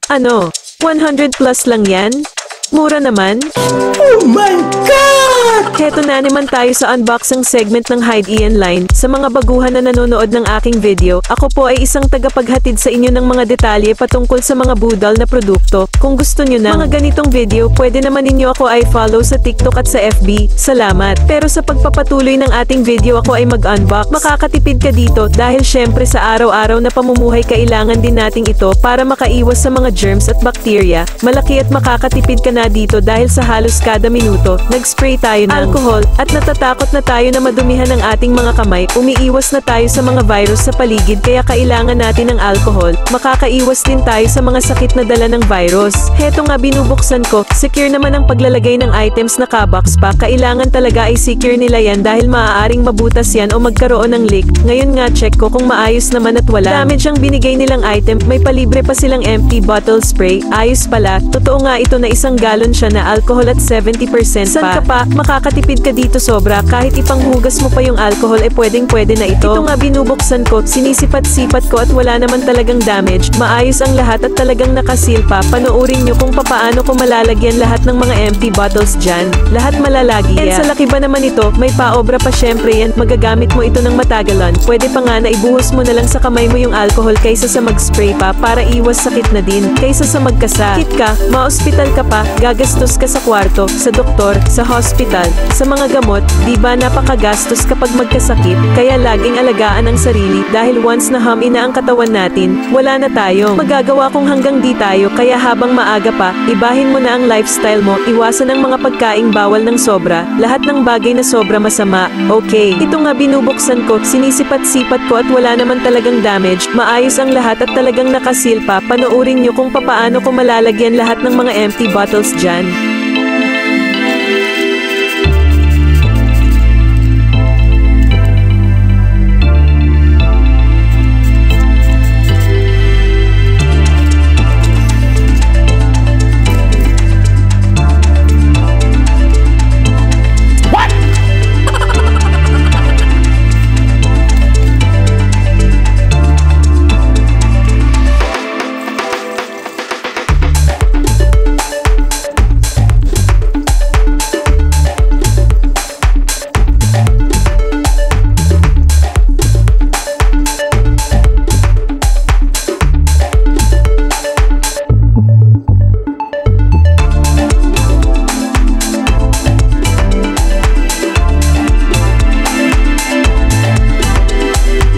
Ano? 100 plus lang yan? Mura naman? Oh my God! Heto na naman tayo sa unboxing segment ng Hide Ian Line. Sa mga baguhan na nanonood ng aking video, ako po ay isang tagapaghatid sa inyo ng mga detalye patungkol sa mga budal na produkto. Kung gusto nyo ng mga ganitong video, pwede naman ninyo ako ay follow sa TikTok at sa FB. Salamat. Pero sa pagpapatuloy ng ating video ako ay mag-unbox. Makakatipid ka dito dahil syempre sa araw-araw na pamumuhay kailangan din nating ito para makaiwas sa mga germs at bakterya. Malaki at makakatipid ka na dito dahil sa halos kada minuto, nag-spray tayo ng alcohol at natatakot na tayo na madumihan ng ating mga kamay. Umiiwas na tayo sa mga virus sa paligid kaya kailangan natin ng alcohol. Makakaiwas din tayo sa mga sakit na dala ng virus. Heto nga binubuksan ko, secure naman ang paglalagay ng items na kabox pa. Kailangan talaga ay secure nila yan dahil maaaring mabutas yan o magkaroon ng leak. Ngayon nga check ko kung maayos naman at wala damage ang binigay nilang item. May palibre pa silang empty bottle spray. Ayos pala. Totoo nga ito na 1 galon siya na alcohol at 70% pa. San ka pa? Makakatipid ka dito sobra. Kahit ipanghugas mo pa yung alcohol pwedeng-pwede na ito. Ito nga binubuksan ko, sinisipat-sipat ko at wala naman talagang damage. Maayos ang lahat at talagang nakasil pa. Panoorin nyo kung papaano ko malalagyan lahat ng mga empty bottles dyan. Lahat malalagi yan. Sa laki ba naman ito, may paobra pa syempre yan. Magagamit mo ito ng matagalan. Pwede pa nga na ibuhos mo na lang sa kamay mo yung alcohol kaysa sa mag-spray pa para iwas sakit na din. Kaysa sa magkasakit ka, ma-hospital ka pa, gagastos ka sa kwarto, sa doktor, sa hospital, sa mga gamot, di ba napakagastos kapag magkasakit, kaya laging alagaan ang sarili dahil once na na ang katawan natin, wala na tayong magagawa kung hanggang di tayo, kaya habang maaga pa, ibahin mo na ang lifestyle mo, iwasan ang mga pagkaing bawal ng sobra, lahat ng bagay na sobra masama. Okay, ito nga binubuksan ko, sinisipat-sipat ko at wala naman talagang damage, maayos ang lahat at talagang nakasil pa. Panoorin nyo kung papaano ko malalagyan lahat ng mga empty bottles dyan.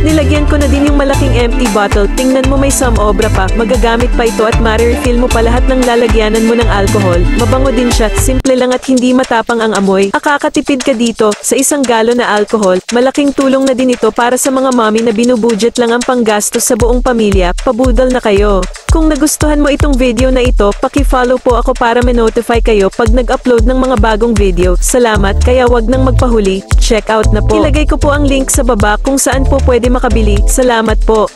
Nilagyan ko na din yung malaking empty bottle. Tingnan mo may some obra pa. Magagamit pa ito at ma-refill mo pa lahat ng lalagyanan mo ng alcohol. Mabango din siya. Simple lang at hindi matapang ang amoy. Akakatipid ka dito sa 1 galon na alcohol. Malaking tulong na din ito para sa mga mommy na binubudget lang ang panggastos sa buong pamilya. Pabudol na kayo. Kung nagustuhan mo itong video na ito, paki-follow po ako para ma-notify kayo pag nag-upload ng mga bagong video. Salamat, kaya wag nang magpahuli. Check out na po. Ilagay ko po ang link sa baba kung saan po pwede makabili. Salamat po.